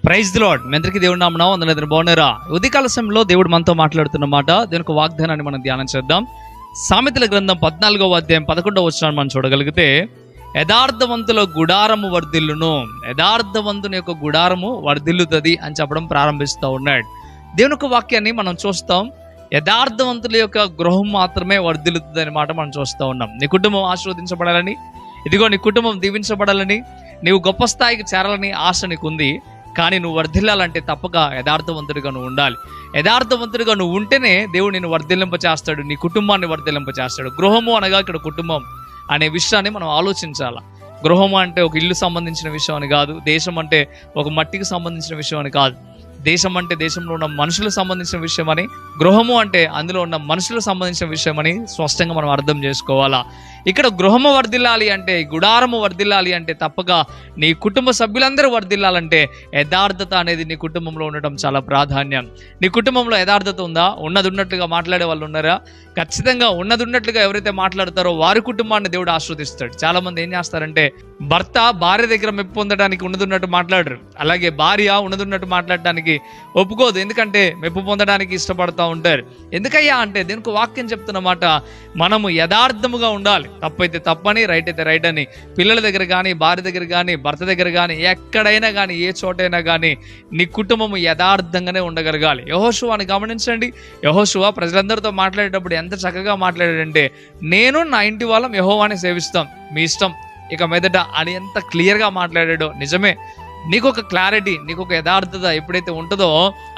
Praise the lord. మీ అందరికీ దేవుడి నామమున వందనాలు. బాగున్నారా? ఉదయకాల సమయంలో దేవుడు మనతో మాట్లాడుతున్న మాట, దేవునికి వాగ్దానాన్ని మనం ధ్యానం చేద్దాం. సామెతల గ్రంథం 14వ అధ్యాయం 11వ వచనాన్ని మనం చూడగలిగితే, యథార్థవంతుల గుడారము వర్ధిల్లును, యథార్థవంతుని యొక్క గుడారము వర్ధిల్లుతుంది అని చెప్పడం ప్రారంభిస్తూ ఉన్నాడు. దేవుని యొక్క వాక్యాన్ని మనం చూస్తాం. యథార్థవంతుల యొక్క గృహం మాత్రమే వర్ధిల్లుతుంది అనే మాట మనం చూస్తూ ఉన్నాం. నీ కుటుంబం ఆశీర్వదించబడాలని, ఇదిగో నీ కుటుంబం దీవించబడాలని, నీవు గొప్ప స్థాయికి చేరాలని ఆశ నీకుంది. కానీ నువ్వు వర్ధిల్లాలంటే తప్పక యథార్థవంతుడిగా నువ్వు ఉండాలి. యథార్థవంతుడిగా నువ్వు ఉంటేనే దేవుడు నిన్ను వర్ధిల్లింపచేస్తాడు, నీ కుటుంబాన్ని వర్ధిల్లింపచేస్తాడు. గృహము అనగా ఇక్కడ కుటుంబం అనే విషయాన్ని మనం ఆలోచించాలి. గృహము అంటే ఒక ఇల్లు సంబంధించిన విషయం అని కాదు. దేశం అంటే ఒక మట్టికి సంబంధించిన విషయం అని కాదు. దేశం అంటే దేశంలో ఉన్న మనుషులకు సంబంధించిన విషయం అని, గృహము అంటే అందులో ఉన్న మనుషులకు సంబంధించిన విషయం అని స్పష్టంగా మనం అర్థం చేసుకోవాలా. ఇక్కడ గృహము వర్ధిల్లాలి అంటే, గుడారము వర్ధిల్లాలి అంటే తప్పక నీ కుటుంబ సభ్యులందరూ వర్ధిల్లాలంటే యథార్థత అనేది నీ కుటుంబంలో ఉండటం చాలా ప్రాధాన్యం. నీ కుటుంబంలో యథార్థత ఉందా? ఉన్నది ఉన్నట్లుగా మాట్లాడే వాళ్ళు ఉన్నారా? ఖచ్చితంగా ఉన్నది ఉన్నట్లుగా ఎవరైతే మాట్లాడతారో వారి కుటుంబాన్ని దేవుడు ఆశీర్వదిస్తాడు. చాలా మంది ఏం చేస్తారంటే, భర్త భార్య దగ్గర మెప్పు పొందడానికి ఉన్నదున్నట్టు మాట్లాడరు, అలాగే భార్య ఉన్నదున్నట్టు మాట్లాడటానికి ఒప్పుకోదు. ఎందుకంటే మెప్పు పొందడానికి ఇష్టపడతా ఉంటారు. ఎందుకయ్యా అంటే, దీనికి వాక్యం చెప్తున్నమాట, మనము యథార్థముగా ఉండాలి. తప్పైతే తప్పని, రైట్ అయితే రైట్ అని, పిల్లల దగ్గర కానీ, భార్య దగ్గర కానీ, భర్త దగ్గర కానీ, ఎక్కడైనా కానీ, ఏ చోటైనా కానీ నీ కుటుంబము యథార్థంగానే ఉండగలగాలి. యెహోషువని గమనించండి. యెహోషువ ప్రజలందరితో మాట్లాడేటప్పుడు ఎంత చక్కగా మాట్లాడాడంటే, నేను నా ఇంటి వాళ్ళం యెహోవాని సేవిస్తాం, మీ ఇష్టం ఇక మీదట అని ఎంత క్లియర్గా మాట్లాడాడో. నిజమే, నీకు ఒక క్లారిటీ, నీకు ఒక యథార్థత ఎప్పుడైతే ఉంటుందో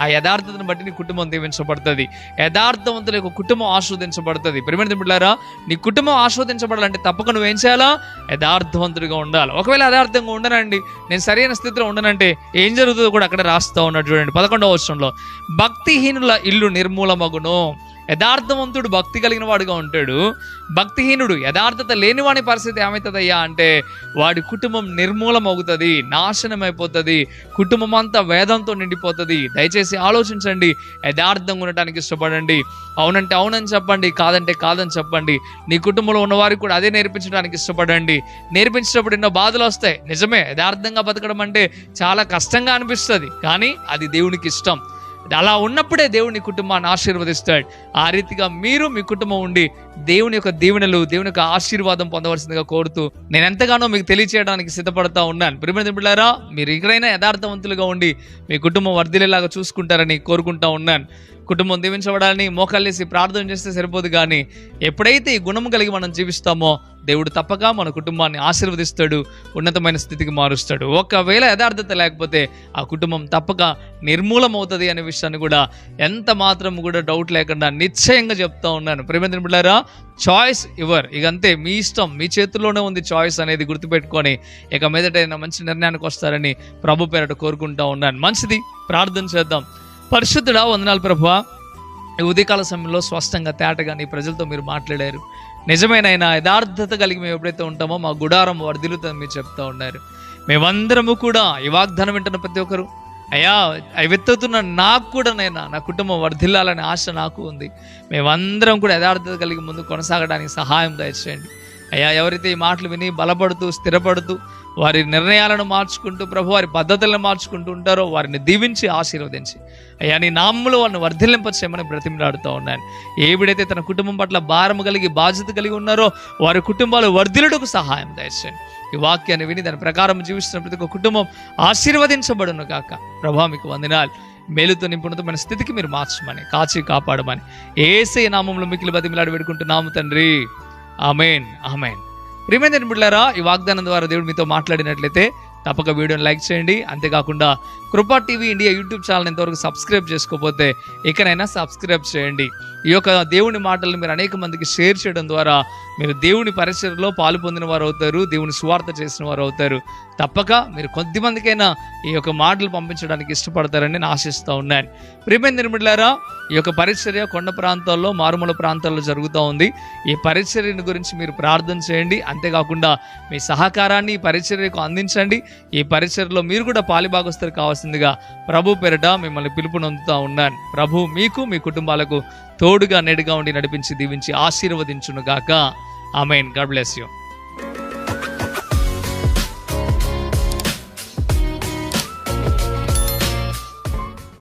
ఆ యథార్థతను బట్టి నీ కుటుంబం దీవించబడుతుంది. యథార్థవంతుల యొక్క కుటుంబం ఆస్వాదించబడుతుంది. ప్రియమైన బిడ్డలారా, నీ కుటుంబం ఆస్వాదించబడాలంటే తప్పక నువ్వేం చేయాలా? యథార్థవంతుడిగా ఉండాలి. ఒకవేళ యథార్థంగా ఉండనండి, నేను సరైన స్థితిలో ఉండనంటే ఏం జరుగుతుందో కూడా అక్కడ రాస్తూ ఉన్నాడు. చూడండి 11వ వచనంలో, భక్తిహీనుల ఇల్లు నిర్మూలమగును. యథార్థవంతుడు భక్తి కలిగిన వాడుగా ఉంటాడు. భక్తిహీనుడు, యథార్థత లేనివాని పరిస్థితి ఏమవుతుందయ్యా అంటే, వాడి కుటుంబం నిర్మూలమవుతుంది, నాశనం అయిపోతుంది, కుటుంబం అంతా వేదంతో నిండిపోతుంది. దయచేసి ఆలోచించండి. యథార్థంగా ఉండటానికి ఇష్టపడండి. అవునంటే అవునని చెప్పండి, కాదంటే కాదని చెప్పండి. నీ కుటుంబంలో ఉన్నవారికి కూడా అదే నేర్పించడానికి ఇష్టపడండి. నేర్పించేటప్పుడు ఎన్నో బాధలు వస్తాయి. నిజమే, యథార్థంగా బతకడం అంటే చాలా కష్టంగా అనిపిస్తుంది, కానీ అది దేవునికి ఇష్టం. అలా ఉన్నప్పుడే దేవుని కుటుంబాన్ని ఆశీర్వదిస్తాడు. ఆ రీతిగా మీరు మీ కుటుంబం ఉండి దేవుని యొక్క దీవెనలు, దేవుని యొక్క ఆశీర్వాదం పొందవలసిందిగా కోరుతూ నేను ఎంతగానో మీకు తెలియచేయడానికి సిద్ధపడతా ఉన్నాను. ప్రియమైన బిడ్డలారా, మీరు ఎక్కడైనా యథార్థవంతులుగా ఉండి మీ కుటుంబం వర్ధిల్లేలాగా చూసుకుంటారని కోరుకుంటా ఉన్నాను. కుటుంబం దీవించబడాలని మోకాళ్ళేసి ప్రార్థన చేస్తే సరిపోదు, కానీ ఎప్పుడైతే ఈ గుణం కలిగి మనం జీవిస్తామో దేవుడు తప్పక మన కుటుంబాన్ని ఆశీర్వదిస్తాడు, ఉన్నతమైన స్థితికి మారుస్తాడు. ఒకవేళ యథార్థత లేకపోతే ఆ కుటుంబం తప్పక నిర్మూలమవుతుంది అనే విషయాన్ని కూడా ఎంత మాత్రం కూడా డౌట్ లేకుండా నిశ్చయంగా చెప్తా ఉన్నాను. ప్రియమైన బిడ్డలారా, చాయిస్ యువర్. ఇక అంతే, మీ ఇష్టం, మీ చేతుల్లోనే ఉంది చాయిస్ అనేది గుర్తుపెట్టుకొని ఇక మీదట మంచి నిర్ణయానికి వస్తారని ప్రభు పేరట కోరుకుంటా ఉన్నాను. మంచిది, ప్రార్థన చేద్దాం. పరిశుద్ధుడా, వందనాలు ప్రభువా. ఈ ఉదయకాల సమయంలో స్పష్టంగా తేటగా నీ ప్రజలతో మీరు మాట్లాడారు. నిజమేనైనా యథార్థత కలిగి మేము ఎప్పుడైతే ఉంటామో మా గుడారం వర్ధిల్లుతుందని మీరు చెప్తా ఉన్నారు. మేమందరము కూడా ఈ వాగ్దానం వింటున్న ప్రతి ఒక్కరు, అయ్యా వెతుకుతున్న నాకు కూడా నా కుటుంబం వర్ధిల్లాలనే ఆశ నాకు ఉంది. మేమందరం కూడా యథార్థత కలిగి ముందు కొనసాగడానికి సహాయం దయచేయండి. అయ్యా, ఎవరైతే ఈ మాటలు విని బలపడుతూ స్థిరపడుతూ వారి నిర్ణయాలను మార్చుకుంటూ ప్రభు వారి పద్ధతులను మార్చుకుంటూ ఉంటారో వారిని దీవించి ఆశీర్వదించి అయ్యా నీ నామములో వారిని వర్ధిల్లింపచేయమని బ్రతిమలాడుతూ ఉన్నాను. ఏవిడైతే తన కుటుంబం పట్ల భారం కలిగి బాధ్యత కలిగి ఉన్నారో వారి కుటుంబాలు వర్ధిల్లుటకు సహాయం దయచేయండి. ఈ వాక్యాన్ని విని దాని ప్రకారం జీవిస్తున్న ప్రతి ఒక్క కుటుంబం ఆశీర్వదించబడును కాక. ప్రభా మీకు వందనాలు. మేలుతో నింపుణమైన స్థితికి మీరు మార్చమని, కాచి కాపాడమని యేసయ్య నామములో మిక్కిలి బతిమలాడి వేడుకుంటున్నాము తండ్రి. ఆమేన్, ఆమేన్. ప్రియమైన బిడ్డలారా, ఈ వాగ్దానం ద్వారా దేవుడు మీతో మాట్లాడినట్లయితే తప్పక వీడియోని లైక్ చేయండి. అంతేకాకుండా కృపా టీవీ ఇండియా యూట్యూబ్ ఛానల్ ఇంతవరకు సబ్స్క్రైబ్ చేసుకోకపోతే ఇకనైనా సబ్స్క్రైబ్ చేయండి. ఈ యొక్క దేవుని మాటలను మీరు అనేక మందికి షేర్ చేయడం ద్వారా మీరు దేవుని పరిచర్యలో పాలు పొందిన వారు అవుతారు, దేవుని సువార్త చేసిన వారు అవుతారు. తప్పక మీరు కొద్దిమందికైనా ఈ యొక్క మాటలు పంపించడానికి ఇష్టపడతారని నేను ఆశిస్తూ ఉన్నాను. ప్రియమైన బిడ్డలారా, ఈ యొక్క పరిచర్య కొండ ప్రాంతాల్లో, మారుమూల ప్రాంతాల్లో జరుగుతూ ఉంది. ఈ పరిచర్యను గురించి మీరు ప్రార్థన చేయండి. అంతేకాకుండా మీ సహకారాన్ని ఈ పరిచర్యకు అందించండి. ఈ పరిచర్యలో మీరు కూడా పాలిభాగస్తులు కావాల్సిందిగా ప్రభు పేరిట మిమ్మల్ని పిలుపునందుతా ఉన్నాను. ప్రభు మీకు, మీ కుటుంబాలకు తోడుగా నేడుగా ఉండి నడిపించి దీవించి ఆశీర్వదించును గాక. ఆమేన్. God bless you.